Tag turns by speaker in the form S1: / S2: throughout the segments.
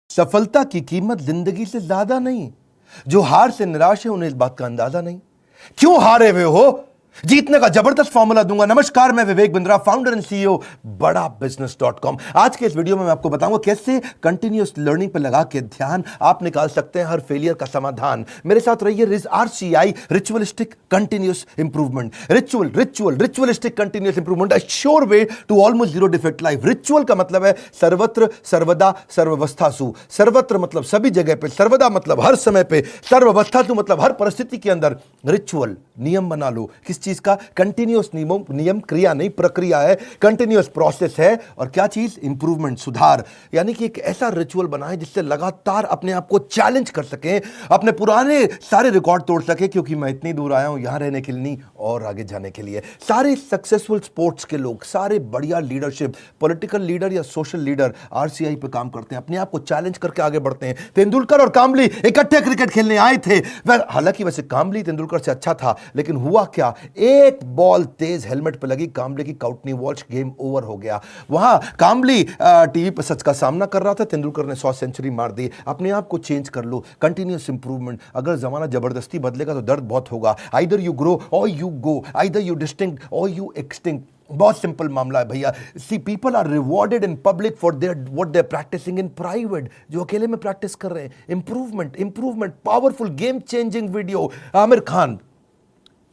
S1: सफलता की कीमत जिंदगी से ज्यादा नहीं। जो हार से निराश है उन्हें इस बात का अंदाजा नहीं। क्यों हारे हुए हो? जीतने का जबरदस्त फॉर्मूला दूंगा। नमस्कार, मैं Vivek Bindra, founder and CEO बड़ा बिजनेस.com। आज के इस वीडियो में मैं आपको बताऊंगा कैसे कंटिन्यूअस लर्निंग पर लगा के ध्यान आप निकाल सकते हैं हर फेलियर का समाधान। मेरे साथ रहिए। RCI, ritualistic continuous improvement. Ritualistic continuous improvement, a sure way to almost zero defect life. Ritual का मतलब है सर्वत्र, सर्वदा, सर्वावस्थासु। सर्वत्र मतलब सभी जगह पे, सर्वदा मतलब हर समय पे, सर्वावस्थासु मतलब हर परिस्थिति के अंदर। रिचुअल नियम बना लो। किस चीज का? कंटिन्यूअस नियम, क्रिया नहीं प्रक्रिया है, कंटिन्यूअस प्रोसेस है। और क्या चीज? इंप्रूवमेंट, सुधार। यानी कि एक ऐसा रिचुअल बनाएं जिससे लगातार अपने आप को चैलेंज कर सकें, अपने पुराने सारे रिकॉर्ड तोड़ सके। क्योंकि मैं इतनी दूर आया हूं यहां रहने के लिए नहीं, और आगे जाने के लिए। सारे सक्सेसफुल स्पोर्ट्स के लोग, सारे बढ़िया लीडरशिप, पॉलिटिकल लीडर या सोशल लीडर RCI पे काम करते हैं, अपने आप को चैलेंज करके आगे बढ़ते हैं। तेंदुलकर और कामली इकट्ठे क्रिकेट खेलने आए थे। हालांकि वैसे कामली तेंदुलकर से अच्छा था, लेकिन हुआ क्या? एक बॉल तेज हेलमेट पे लगी, कामले की काउटनी वॉच, गेम ओवर हो गया। वहां कामली टीवी पर सच का सामना कर रहा था, तेंदुलकर ने 100 सेंचुरी मार दी। अपने आप को चेंज कर लो, कंटिन्यूअस इंप्रूवमेंट। अगर जमाना जबरदस्ती बदलेगा तो दर्द बहुत होगा। आइदर यू ग्रो और you go, either you distinct और यू एक्सटिंक्ट। बहुत सिंपल मामला है भैया। See people are rewarded in public for their what they are practising in private. जो अकेले में प्रैक्टिस कर रहे हैं, improvement, powerful game changing video. Aamir Khan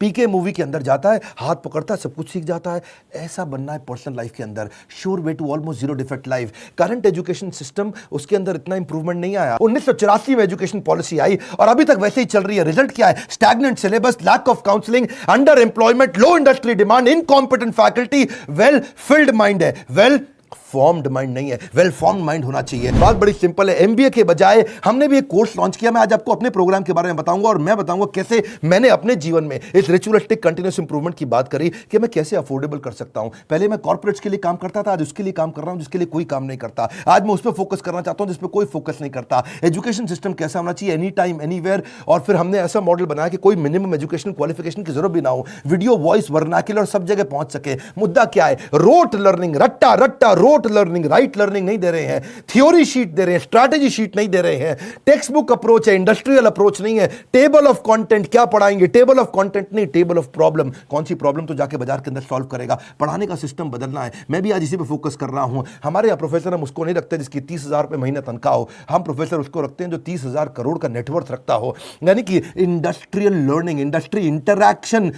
S1: PK movie के अंदर जाता है, हाथ पकड़ता है, सब कुछ सीख जाता है। ऐसा बनना है पर्सनल लाइफ के अंदर। Sure way to almost zero defect life. Current education system, उसके अंदर इतना इंप्रूवमेंट नहीं आया। 1984 में एजुकेशन पॉलिसी आई और अभी तक वैसे ही चल रही है। रिजल्ट क्या है? Stagnant syllabus, lack of counselling, under employment, low industry demand, incompetent faculty. Well filled mind है, वेल फॉर्म्ड माइंड नहीं है। वेल फॉर्म्ड माइंड होना चाहिए। बात बड़ी सिंपल है। MBA के बजाय हमने भी एक कोर्स लॉन्च किया। मैं आज आपको अपने प्रोग्राम के बारे में बताऊंगा और मैं बताऊंगा कैसे मैंने अपने जीवन में इस रिचुअलिस्टिक कंटिन्यूअस इंप्रूवमेंट की बात करी कि मैं कैसे अफोर्डेबल कर सकता हूं। पहले मैं कॉर्पोरेट्स के लिए काम करता था, आज उसके लिए काम कर रहा हूं जिसके लिए कोई काम नहीं करता। आज मैं उस पर फोकस करना चाहता हूं जिस पर कोई फोकस नहीं करता। एजुकेशन सिस्टम कैसा होना चाहिए? Any time anywhere. और फिर हमने ऐसा मॉडल बनाया कि कोई मिनिमम एजुकेशन क्वालिफिकेशन की जरूरत भी ना हो। वीडियो, वॉइस, वर्नाक्युलर सब जगह पहुंच सके। मुद्दा क्या है? रोट लर्निंग, रट्टा रोट लर्निंग, राइट लर्निंग नहीं दे रहे हैं। थ्योरी शीट दे रहे हैं, स्ट्रैटेजी शीट नहीं दे रहे हैं। टेक्स्ट बुक अप्रोच है, इंडस्ट्रियल अप्रोच नहीं है। टेबल ऑफ कंटेंट क्या पढ़ाएंगे? टेबल ऑफ कंटेंट नहीं, टेबल ऑफ प्रॉब्लम। कौन सी प्रॉब्लम तो जाके बाजार के अंदर सॉल्व करेगा। पढ़ाने का सिस्टम बदलना है। मैं भी आज इसी पे फोकस कर रहा हूं। हमारे यहाँ प्रोफेसर हम उसको नहीं रखते जिसकी 30,000 रुपए महीने तनख्वाह हो। हम प्रोफेसर उसको रखते हैं जो 30,000 करोड़ का नेटवर्थ रखता हो। यानी कि industrial learning, industry interaction.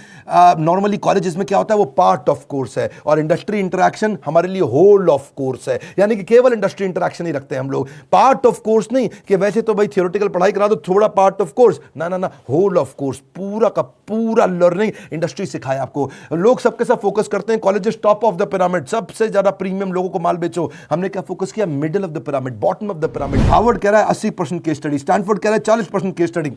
S1: Normally colleges में क्या होता है? वो पार्ट ऑफ कोर्स है, और इंडस्ट्री इंटरैक्शन हमारे लिए होल ऑफ कोर्स है। यानी कि केवल इंडस्ट्री इंटरैक्शन ही रखते हैं हम लोग। पार्ट ऑफ कोर्स नहीं कि वैसे तो भाई थियोरेटिकल पढ़ाई करा दो, थोड़ा पार्ट ऑफ कोर्स। ना, होल ऑफ कोर्स, पूरा का पूरा लर्निंग इंडस्ट्री सिखाए आपको। लोग सबके सब फोकस करते हैं colleges top of the pyramid, सबसे ज्यादा प्रीमियम लोगों को माल बेचो। हमने क्या फोकस किया? Middle of the pyramid, bottom of the pyramid. Harvard कह रहा है 80% केस स्टडी, स्टैनफोर्ड कह रहा है 40% केस स्टडी।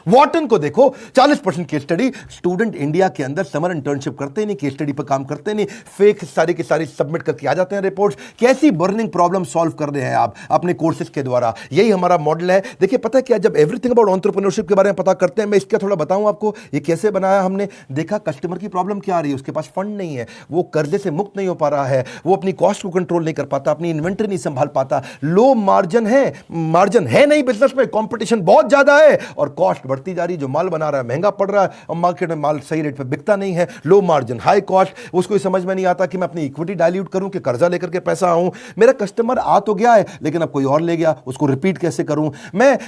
S1: वॉटन को देखो 40% केस स्टडी। स्टूडेंट इंडिया के अंदर समर इंटर्नशिप करते नहीं, केस स्टडी पर काम करते नहीं, फेक सारी की सारी सबमिट करके आ जाते हैं रिपोर्ट्स। कैसी बर्निंग प्रॉब्लम सॉल्व कर रहे हैं आप अपने कोर्सेज के द्वारा? यही हमारा मॉडल है। देखिए पता है क्या, जब एवरीथिंग अबाउट एंटरप्रेन्योरशिप के बारे में पता करते हैं, मैं इसका थोड़ा बताऊं आपको ये कैसे बनाया हमने। देखा कस्टमर की प्रॉब्लम क्या आ रही है, उसके पास फंड नहीं है, वो कर्जे से मुक्त नहीं हो पा रहा है, वो अपनी कॉस्ट को कंट्रोल नहीं कर पाता, अपनी इन्वेंटरी नहीं संभाल पाता, लो मार्जिन है नहीं बिजनेस में, कॉम्पिटिशन बहुत ज्यादा है और कॉस्ट बढ़ती जा रही है। जो माल बना रहा है महंगा पड़ रहा है और मार्केट में माल सही रेट पे बिकता नहीं है। Low margin, high cost. उसको समझ में नहीं आता कि मैं अपनी इक्विटी डाइल्यूट करूं कि कर्जा लेकर के पैसा आऊं। मेरा कस्टमर आ तो गया है लेकिन अब कोई और ले गया, उसको रिपीट कैसे करूं? मैं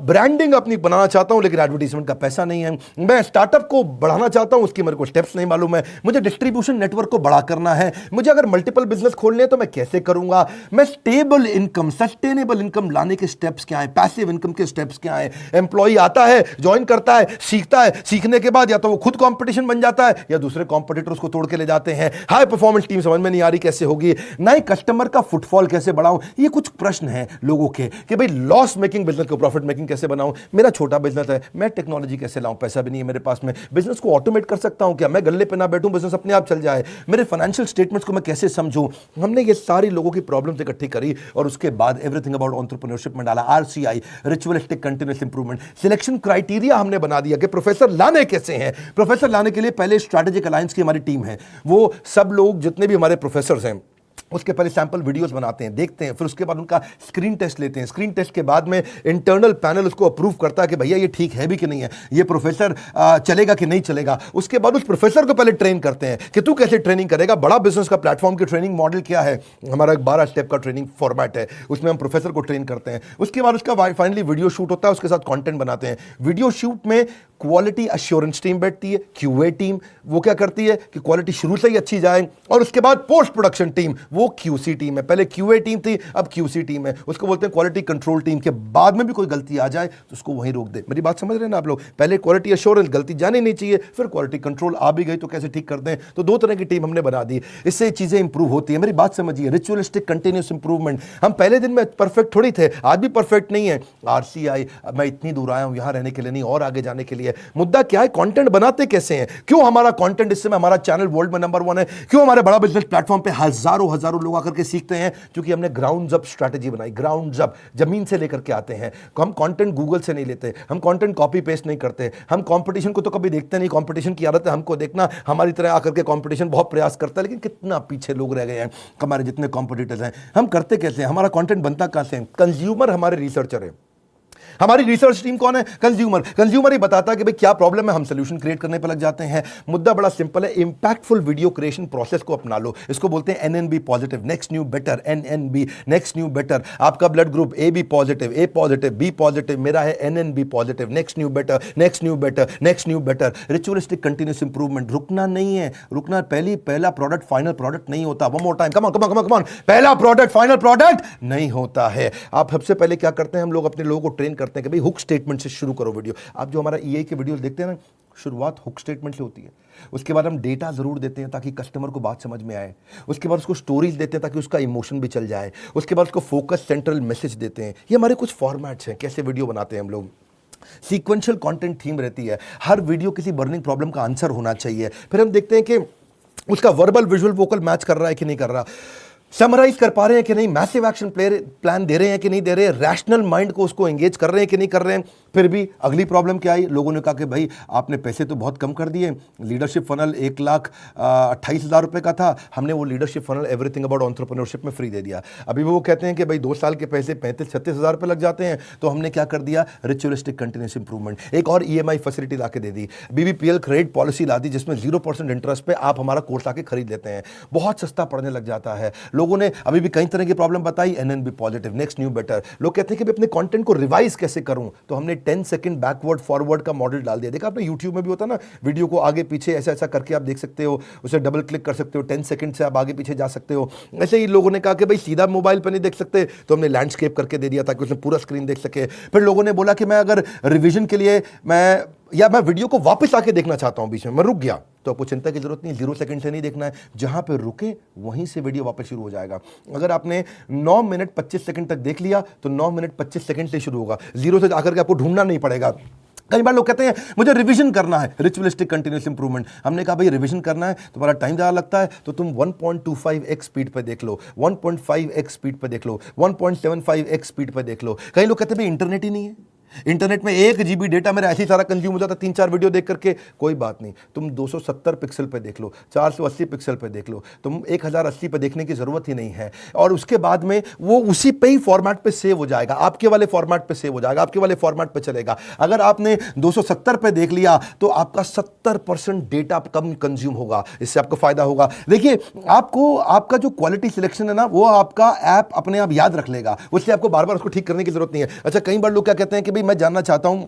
S1: ब्रांडिंग अपनी बनाना चाहता हूं लेकिन एडवर्टाइजमेंट का पैसा नहीं है। मैं स्टार्टअप को बढ़ाना चाहता हूं, उसकी मेरे को स्टेप्स नहीं मालूम है। मुझे डिस्ट्रीब्यूशन नेटवर्क को बड़ा करना है। मुझे अगर मल्टीपल बिजनेस खोलने हैं तो मैं कैसे करूंगा? मैं स्टेबल इनकम, सस्टेनेबल इनकम लाने के स्टेप्स क्या है? पैसिव इनकम के स्टेप्स क्या है? एम्प्लॉय आता है, ज्वाइन करता है, सीखता है, सीखने के बाद या तो वो खुद कंपटीशन बन जाता है या दूसरे कॉम्पिटिटर्स को तोड़ के ले जाते हैं। हाई परफॉर्मेंस टीम समझ में नहीं आ रही कैसे होगी। नए कस्टमर का फुटफॉल कैसे बढ़ाऊं? ये कुछ प्रश्न हैं लोगों के कि भाई लॉस मेकिंग बिजनेस को प्रॉफिट मेकिंग कैसे बनाऊं? मेरा छोटा बिजनेस है, मैं टेक्नोलॉजी कैसे लाऊं? पैसा भी नहीं है मेरे पास में। बिजनेस को ऑटोमेट कर सकता हूं क्या? मैं गल्ले पे ना बैठूं, बिजनेस अपने आप चल जाए। मेरे फाइनेंशियल स्टेटमेंट्स को मैं कैसे समझूं? हमने ये सारी लोगों की प्रॉब्लम्स इकट्ठी करी और उसके बाद एवरीथिंग अबाउट एंटरप्रेन्योरशिप में डाला। RCI, ritualistic continuous improvement. Selection criteria हमने बना दिया कि प्रोफेसर लाने कैसे हैं। प्रोफेसर लाने के लिए पहले स्ट्रैटेजिक अलायंस की हमारी टीम है। वो सब लोग जितने भी हमारे प्रोफेसर हैं उसके पहले सैंपल वीडियोस बनाते हैं, देखते हैं, फिर उसके बाद उनका स्क्रीन टेस्ट लेते हैं। स्क्रीन टेस्ट के बाद में इंटरनल पैनल उसको अप्रूव करता है कि भैया ये ठीक है भी कि नहीं है, ये प्रोफेसर चलेगा कि नहीं चलेगा। उसके बाद उस प्रोफेसर को पहले ट्रेन करते हैं कि तू कैसे ट्रेनिंग करेगा। बड़ा बिजनेस का प्लेटफॉर्म की ट्रेनिंग मॉडल क्या है, हमारा एक 12 स्टेप का ट्रेनिंग फॉर्मेट है, उसमें हम प्रोफेसर को ट्रेन करते हैं। उसके बाद उसका फाइनली वीडियो शूट होता है, उसके साथ कॉन्टेंट बनाते हैं। वीडियो शूट में क्वालिटी अश्योरेंस टीम बैठती है, क्यूए टीम, वो क्या करती है कि क्वालिटी शुरू से ही अच्छी जाए, और उसके बाद पोस्ट प्रोडक्शन टीम, वो क्यूसी टीम है। पहले क्यूए टीम थी, अब क्यूसी टीम है, उसको बोलते हैं क्वालिटी कंट्रोल टीम। के बाद में भी कोई गलती आ जाए तो उसको वहीं रोक दे। मेरी बात समझ रहे हैं ना आप लोग? पहले क्वालिटी अश्योरेंस, गलती जानी नहीं चाहिए, फिर क्वालिटी कंट्रोल, आ भी गई तो कैसे ठीक करते हैं। तो दो तरह की टीम हमने बना दी, इससे चीजें इंप्रूव होती है। मेरी बात समझिए, रिचुअलिस्टिक कंटिन्यूस इंप्रूवमेंट। हम पहले दिन में परफेक्ट थोड़ी थे, आज भी परफेक्ट नहीं है। आरसीआई, मैं इतनी दूर आया हूं यहां रहने के लिए नहीं, और आगे जाने के लिए। मुद्दा क्या है, कंटेंट बनाते कैसे हैं। क्यों हमारा कंटेंट, इस समय हमारा चैनल वर्ल्ड में नंबर 1 है। क्यों हमारे बड़ा बिजनेस प्लेटफॉर्म पे हजारों लोग आकर के सीखते हैं, क्योंकि हमने ग्राउंड अप स्ट्रेटजी बनाई। ग्राउंड अप, जमीन से लेकर के आते हैं। हम कंटेंट गूगल से नहीं लेते, हम कंटेंट कॉपी पेस्ट नहीं करते, हम कंपटीशन को तो कभी देखते नहीं। कंपटीशन की आदत है हमको देखना, हमारी तरह आकर के कंपटीशन बहुत प्रयास करता है, लेकिन कितना पीछे लोग रह गए हैं हमारे जितने कॉम्पिटिटर्स हैं। हम करते कैसे हैं, हमारा कंटेंट बनता कैसे है। कंज्यूमर हमारे रिसर्चर है। हमारी रिसर्च टीम कौन है? कंज्यूमर। कंज्यूमर ही बताता है कि भाई क्या प्रॉब्लम है, हम सोल्यूशन क्रिएट करने पर लग जाते हैं। मुद्दा बड़ा सिंपल है, इंपैक्टफुल वीडियो क्रिएशन प्रोसेस को अपना लो। इसको बोलते हैं NNB positive, next new better. NNB, next new better. आपका blood group A B positive, A positive, B positive, मेरा है NNB positive. Next new better, next new better, next new better. Ritualistic continuous improvement. रुकना नहीं है, रुकना। पहला product final product नहीं होता। One more time, come on come on come on. पहला प्रोडक्ट फाइनल प्रोडक्ट नहीं होता है। आप सबसे पहले क्या करते हैं, हम लोग अपने लोगों को ट्रेन करते हैं कि भाई हुक स्टेटमेंट से शुरू करो वीडियो। आप जो हमारा ईआई के वीडियो देखते हैं ना, शुरुआत हुक स्टेटमेंट से होती है। उसके बाद हम डेटा जरूर देते हैं ताकि कस्टमर को बात समझ में आए। उसके बाद उसको स्टोरीज देते हैं ताकि उसका इमोशन भी चल जाए। उसके बाद उसको फोकस सेंट्रल मैसेज देते हैं। ये हमारे कुछ फॉर्मेट्स हैं, कैसे वीडियो बनाते हैं हम लोग। सीक्वेंशियल कंटेंट थीम रहती है, हर वीडियो किसी बर्निंग प्रॉब्लम का आंसर होना चाहिए। फिर हम देखते हैं कि उसका वर्बल विजुअल वोकल मैच कर रहा है कि नहीं कर रहा, समराइज कर पा रहे हैं कि नहीं, मैसिव एक्शन प्लान दे रहे हैं कि नहीं दे रहे, रैशनल माइंड को उसको एंगेज कर रहे हैं कि नहीं कर रहे हैं। फिर भी अगली प्रॉब्लम क्या आई, लोगों ने कहा कि भाई आपने पैसे तो बहुत कम कर दिए। लीडरशिप फनल 1,28,000 रुपए का था, हमने वो leadership funnel everything about entrepreneurship में फ्री दे दिया। अभी वो कहते हैं कि भाई 2 साल के पैसे 35-36 हज़ार रुपये लग जाते हैं। तो हमने क्या कर दिया, रिचुअलिस्टिक कंटिन्यूस इंप्रूवमेंट। एक और ईएमआई फैसिलिटी ला के दे दी, बीबीपीएल क्रेडिट पॉलिसी ला दी, जिसमें 0% इंटरेस्ट पे आप हमारा कोर्स आके खरीद लेते हैं। बहुत सस्ता पड़ने लग जाता है। लोगों ने अभी भी कई तरह की प्रॉब्लम बताई, NNB positive, next new better. लोग कहते हैं कि अपने कंटेंट को रिवाइज कैसे करूं, तो हमने 10 सेकंड बैकवर्ड फॉरवर्ड का मॉडल डाल दिया। देखा आपने यूट्यूब में भी होता ना, वीडियो को आगे पीछे ऐसा ऐसा करके आप देख सकते हो, उसे डबल क्लिक कर सकते हो, 10 सेकंड से आप आगे पीछे जा सकते हो। ऐसे ही लोगों ने कहा कि भाई सीधा मोबाइल पर नहीं देख सकते, तो हमने लैंडस्केप करके दे दिया ताकि उसमें पूरा स्क्रीन देख सके। फिर लोगों ने बोला कि मैं अगर रिविजन के लिए मैं वीडियो को वापस आके देखना चाहता हूं, बीच में मैं रुक गया, तो आपको चिंता की जरूरत नहीं, 0 सेकंड से नहीं देखना है, जहां पे रुके वहीं से वीडियो वापस शुरू हो जाएगा। अगर आपने 9 मिनट 25 सेकंड तक देख लिया तो 9 मिनट 25 सेकंड से शुरू होगा, 0 से आकर के आपको ढूंढना नहीं पड़ेगा। कई बार लोग कहते हैं मुझे रिवीजन करना है, रिचुअलिस्टिक कंटिन्यूस इंप्रूवमेंट। हमने कहा भाई रिवीजन करना है, तुम्हारा टाइम ज़्यादा लगता है तो तुम 1.25x स्पीड पे देख लो, 1.5x स्पीड पे देख लो, 1.75x स्पीड पे देख लो। कई लोग कहते हैं भाई इंटरनेट ही नहीं है, इंटरनेट में 1 GB डेटा मेरा ऐसे ही सारा कंज्यूम हो जाता, 3-4 वीडियो देख करके। कोई बात नहीं, तुम 270 पिक्सल पे देख लो, 480 पिक्सल पे देख लो, तुम 1080 पे देखने की जरूरत ही नहीं है। और उसके बाद में वो उसी पे ही फॉर्मेट पे सेव हो जाएगा, आपके वाले फॉर्मेट पे सेव हो जाएगा, आपके वाले फॉर्मेट पे चलेगा। अगर आपने 270 पे देख लिया तो आपका 70% डेटा कम कंज्यूम होगा, इससे आपको फायदा होगा। देखिए आपको आपका जो क्वालिटी सिलेक्शन है ना, वो आपका ऐप अपने आप याद रख लेगा, उससे आपको बार बार उसको ठीक करने की जरूरत नहीं है। अच्छा, कई बार लोग क्या कहते हैं कि मैं जानना चाहता हूं,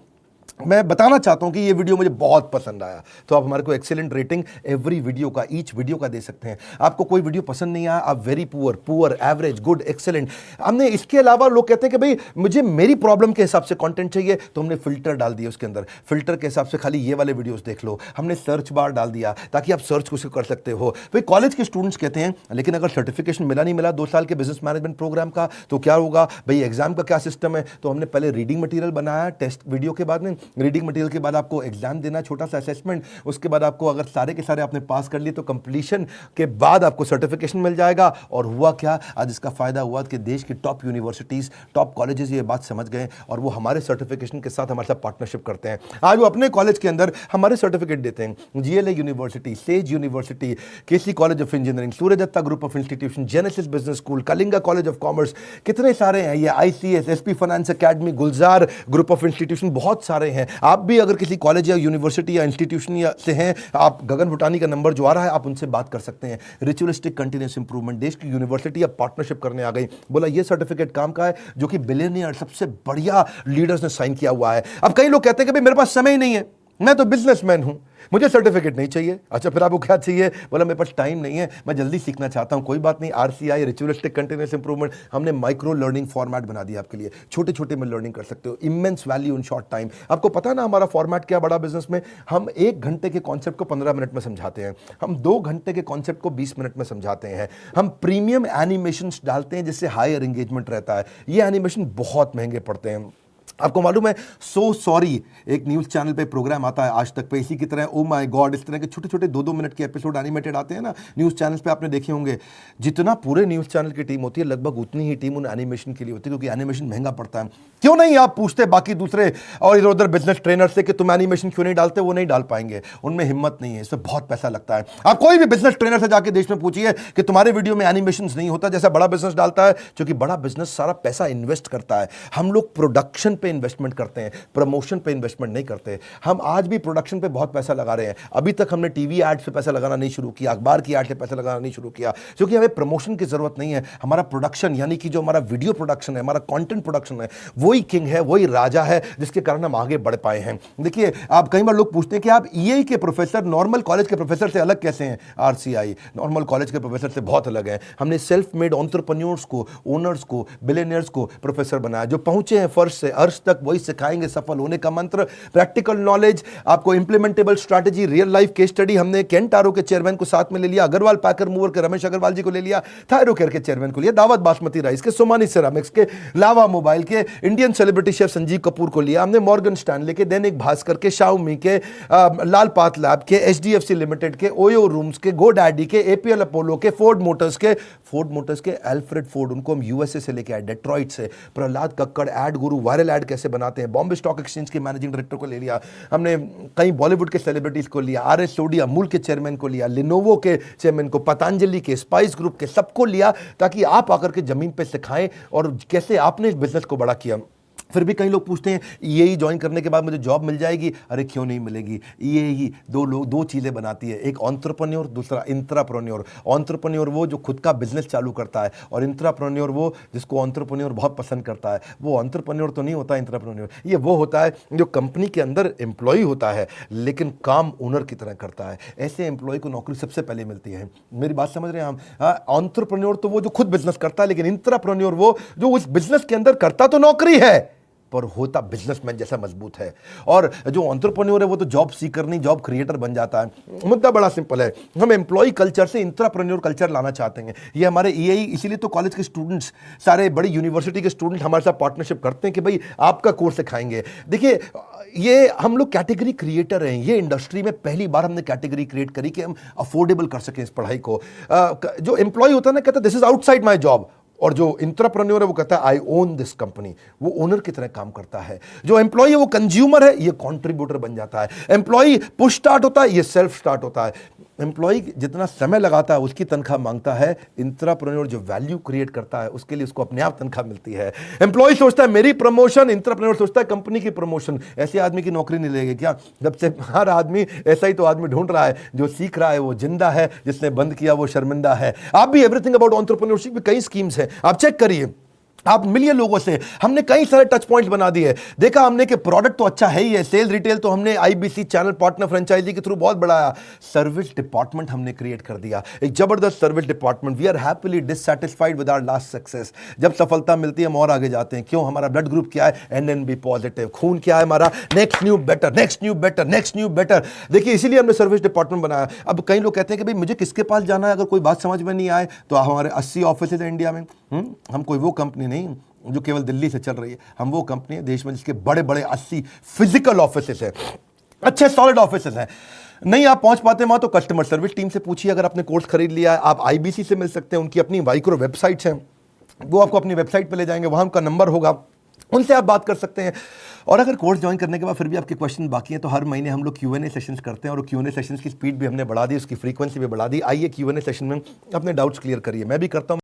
S1: मैं बताना चाहता हूं कि ये वीडियो मुझे बहुत पसंद आया, तो आप हमारे को एक्सीलेंट रेटिंग एवरी वीडियो का, ईच वीडियो का दे सकते हैं। आपको कोई वीडियो पसंद नहीं आया, आप very poor, poor, average, good, excellent. हमने इसके अलावा लोग कहते हैं कि भाई मुझे मेरी प्रॉब्लम के हिसाब से कंटेंट चाहिए, तो हमने फिल्टर डाल दिया उसके अंदर, फिल्टर के हिसाब से खाली ये वाले वीडियोस देख लो। हमने सर्च बार डाल दिया ताकि आप सर्च कुछ कर सकते हो। भाई कॉलेज के स्टूडेंट्स कहते हैं लेकिन अगर सर्टिफिकेशन मिला नहीं मिला 2 साल के बिजनेस मैनेजमेंट प्रोग्राम का, तो क्या होगा भाई, एग्जाम का क्या सिस्टम है। तो हमने पहले रीडिंग मटेरियल बनाया टेस्ट वीडियो के बाद में, हैं, रीडिंग मटेरियल के बाद आपको एग्जाम देना, छोटा सा असेसमेंट, उसके बाद आपको अगर सारे के सारे आपने पास कर लिए तो कंप्लीशन के बाद आपको सर्टिफिकेशन मिल जाएगा। और हुआ क्या, आज इसका फायदा हुआ कि देश की टॉप यूनिवर्सिटीज, टॉप कॉलेजेस ये बात समझ गए और वो हमारे सर्टिफिकेशन के साथ हमारे साथ पार्टनरशिप करते हैं। आज वो अपने कॉलेज के अंदर हमारे सर्टिफिकेट देते हैं। GLA university, Sage university, KC college of engineering, Surya Datta group of institution, Genesis business school, Kalinga college of commerce, कितने सारे हैं, ये ICS, SP finance academy, Gulzar group of institution, बहुत सारे हैं। आप भी अगर किसी कॉलेज या यूनिवर्सिटी या इंस्टीट्यूशन से हैं, आप गगन भुटानी का नंबर जो आ रहा है आप उनसे बात कर सकते हैं। रिचुअलिस्टिक कंटिन्यूस इंप्रूवमेंट, देश की यूनिवर्सिटी अब पार्टनरशिप करने आ गई। बोला ये सर्टिफिकेट काम का है जो कि बिलियनियर सबसे बढ़िया लीडर्स ने साइन किया हुआ है। अब कई लोग कहते हैं कि भाई मेरे पास समय ही नहीं है, मैं तो बिजनेसमैन हूं, मुझे सर्टिफिकेट नहीं चाहिए। अच्छा फिर आपको क्या चाहिए? बोला मेरे पास टाइम नहीं है, मैं जल्दी सीखना चाहता हूं। कोई बात नहीं, आरसीआई, रिचुअलिस्टिक कंटिन्यूअस इंप्रूवमेंट, हमने माइक्रो लर्निंग फॉर्मेट बना दिया आपके लिए। छोटे छोटे में लर्निंग कर सकते हो, immense value in short time. आपको पता ना हमारा फॉर्मेट क्या बड़ा बिजनेस में, हम 1 घंटे के कॉन्सेप्ट को 15 मिनट में समझाते हैं, हम 2 घंटे के कॉन्सेप्ट को 20 मिनट में समझाते हैं, हम प्रीमियम एनिमेशन डालते हैं जिससे हायर एंगेजमेंट रहता है। ये एनिमेशन बहुत महंगे पड़ते हैं। आपको मालूम है, सो सॉरी एक न्यूज चैनल पे प्रोग्राम आता है आज तक पे, इसी की तरह ओ माय गॉड, इस तरह के छोटे छोटे 2-2 मिनट के एपिसोड एनिमेटेड आते हैं ना न्यूज चैनल्स पे, आपने देखे होंगे। जितना पूरे न्यूज चैनल की टीम होती है लगभग उतनी ही टीम उन एनिमेशन के लिए होती है, क्योंकि एनिमेशन महंगा पड़ता है। क्यों नहीं आप पूछते बाकी दूसरे और इधर उधर बिजनेस ट्रेनर से कि तुम एनिमेशन क्यों नहीं डालते? वो नहीं डाल पाएंगे, उनमें हिम्मत नहीं है, इसमें बहुत पैसा लगता है। आप कोई भी बिजनेस ट्रेनर से जाके देश में पूछिए कि तुम्हारे वीडियो में एनिमेशन नहीं होता जैसा बड़ा बिजनेस डालता है, क्योंकि बड़ा बिजनेस सारा पैसा इन्वेस्ट करता है। हम लोग प्रोडक्शन पे इन्वेस्टमेंट करते हैं, प्रमोशन पे इन्वेस्टमेंट नहीं करते। हम आज भी प्रोडक्शन पे बहुत पैसा लगा रहे हैं। अभी तक हमने टीवी एड्स पे पैसा लगाना नहीं शुरू किया, अखबार की एड पे पैसा लगाना नहीं शुरू किया, क्योंकि हमें प्रमोशन की जरूरत नहीं है। हमारा प्रोडक्शन यानी कि जो हमारा वीडियो प्रोडक्शन है, हमारा कंटेंट प्रोडक्शन है, वही किंग है, वही राजा है, जिसके कारण हम आगे बढ़ पाए हैं। देखिए, आप कई बार लोग पूछते हैं कि आप ईए के प्रोफेसर नॉर्मल कॉलेज के प्रोफेसर से अलग कैसे हैं? आरसीआई नॉर्मल कॉलेज के प्रोफेसर से बहुत अलग है। हमने सेल्फ मेड एंटरप्रेन्योर्स को, ओनर्स को, बिलियनियर्स को प्रोफेसर बनाया, जो पहुंचे हैं फर्श से अर्श तक, वही सिखाएंगे सफल होने का मंत्र। प्रैक्टिकल नॉलेज, आपको implementable strategy, real life case study. हमने केंटारो के चेयरमैन को साथ में ले लिया, अग्रवाल पैकर मूवर के रमेश अग्रवाल जी को ले लिया, थायरोकेयर के चेयरमैन को लिया, दावत बासमती राइस के, सोमानी सिरामिक्स के, लावा मोबाइल के, Indian celebrity chef Sanjeev Kapoor को लिया हमने, मॉर्गन स्टैनले के, दैनिक भास्कर के, शाओमी के, लाल पात लैब के, एचडीएफसी लिमिटेड के, ओयो रूम्स के, गो डैडी के, एपीएल अपोलो के, फोर्ड मोटर्स के, एल्फ्रेड फोर्ड, उनको हम यूएसए से लेके आए, डेट्रॉइट से। प्रहलाद कक्कड़, एड गुरु, वायरल एड कैसे बनाते हैं, बॉम्बे स्टॉक एक्सचेंज के मैनेजिंग डायरेक्टर को ले लिया हमने, कई बॉलीवुड के सेलिब्रिटीज को लिया, आरएस सोडी अमूल के चेयरमैन को लिया, लिनोवो के चेयरमैन को, पतंजलि के, स्पाइस ग्रुप के, सबको लिया ताकि आप आकर के जमीन पे सिखाएं और कैसे आपने इस बिजनेस को बड़ा किया। फिर भी कई लोग पूछते हैं ईएई ज्वाइन करने के बाद मुझे जॉब मिल जाएगी? अरे क्यों नहीं मिलेगी। ईएई दो चीज़ें बनाती है, एक एंटरप्रेन्योर, दूसरा इंट्राप्रेन्योर। एंटरप्रेन्योर वो जो खुद का बिजनेस चालू करता है, और इंट्राप्रेन्योर वो जिसको एंटरप्रेन्योर बहुत पसंद करता है। वो एंटरप्रेन्योर तो नहीं होता इंट्राप्रेन्योर, ये वो होता है जो कंपनी के अंदर एम्प्लॉय होता है लेकिन काम ओनर की तरह करता है। ऐसे एम्प्लॉय को नौकरी सबसे पहले मिलती है। मेरी बात समझ रहे हैं हम? एंटरप्रेन्योर तो वो जो खुद बिजनेस करता है, लेकिन इंट्राप्रेन्योर वो जो उस बिजनेस के अंदर करता तो नौकरी है पर होता बिजनेसमैन जैसा मजबूत है। और जो एंटरप्रेन्योर है वो तो जॉब सीकर नहीं, जॉब क्रिएटर बन जाता है। मुद्दा बड़ा सिंपल है, हम एम्प्लॉय कल्चर से इंट्राप्रेन्योर कल्चर लाना चाहते हैं। ये हमारे ईएई, इसीलिए तो कॉलेज के स्टूडेंट्स, सारे बड़ी यूनिवर्सिटी के स्टूडेंट हमारे साथ पार्टनरशिप करते हैं कि भाई आपका कोर्स सिखाएंगे। देखिए, ये हम लोग कैटेगरी क्रिएटर हैं। ये इंडस्ट्री में पहली बार हमने कैटेगरी क्रिएट करी कि हम अफोर्डेबल कर सकें इस पढ़ाई को। जो एम्प्लॉय होता है ना, कहता है this is outside my job, और जो इंट्राप्रेन्योर है वो कहता है आई ओन दिस कंपनी, वो ओनर की तरह काम करता है। जो एम्प्लॉय है वो कंज्यूमर है, ये कंट्रीब्यूटर बन जाता है। एम्प्लॉय पुश स्टार्ट होता है, ये सेल्फ स्टार्ट होता है। एम्प्लॉय जितना समय लगाता है उसकी तनख्वाह मांगता है, इंट्राप्रेन्योर जो वैल्यू क्रिएट करता है उसके लिए उसको अपने आप तनख्वाह मिलती है। एम्प्लॉय सोचता है मेरी प्रमोशन, इंट्राप्रेन्योर सोचता है कंपनी की प्रमोशन। ऐसे आदमी की नौकरी नहीं लगेगी क्या? जब से हर आदमी ऐसा ही तो आदमी ढूंढ रहा है, जो सीख रहा है वो जिंदा है, जिसने बंद किया वो शर्मिंदा है। आप भी एवरीथिंग अबाउट एंटरप्रेन्योरशिप में कई स्कीम्स हैं, आप चेक करिए। आप मिलिए लोगों से, हमने कई सारे टच पॉइंट्स बना दिए। देखा हमने कि प्रोडक्ट तो अच्छा है ही है, सेल रिटेल तो हमने आईबीसी चैनल पार्टनर फ्रेंचाइजी के थ्रू बहुत बढ़ाया। सर्विस डिपार्टमेंट हमने क्रिएट कर दिया, एक जबरदस्त service department. We are happily dissatisfied with our last success. जब सफलता मिलती है हम और आगे जाते हैं। क्यों? हमारा ब्लड ग्रुप क्या है? NNB positive. खून क्या है हमारा? Next new better, next new better, next new better. देखिए, इसीलिए हमने सर्विस डिपार्टमेंट बनाया। अब कई लोग कहते हैं कि भाई मुझे किसके पास जाना है अगर कोई बात समझ में नहीं आए? तो हमारे 80 ऑफिस है इंडिया में। हम कोई वो कंपनी नहीं, जो केवल दिल्ली से चल रही है। हम वो कंपनी है देश में जिसके बड़े बड़े 80 फिजिकल ऑफिसेस हैं, अच्छे सॉलिड ऑफिसेस हैं। नहीं आप पहुंच पाते वहां तो कस्टमर सर्विस टीम से पूछिए। अगर आपने कोर्स खरीद लिया है, आप आईबीसी से मिल सकते हैं, उनकी अपनी माइक्रो वेबसाइट्स हैं, वो आपको अपनी वेबसाइट पे ले जाएंगे, वहां उनका नंबर होगा, उनसे आप बात कर सकते हैं। और अगर कोर्स ज्वाइन करने के बाद फिर भी आपके क्वेश्चन बाकी हैं तो हर महीने हम लोग Q&A सेशंस करते हैं, और Q&A सेशंस की स्पीड भी हमने बढ़ा दी, उसकी फ्रीक्वेंसी भी बढ़ा दी। आइए Q&A सेशन में अपने डाउट्स क्लियर करिए, मैं भी करता हूं।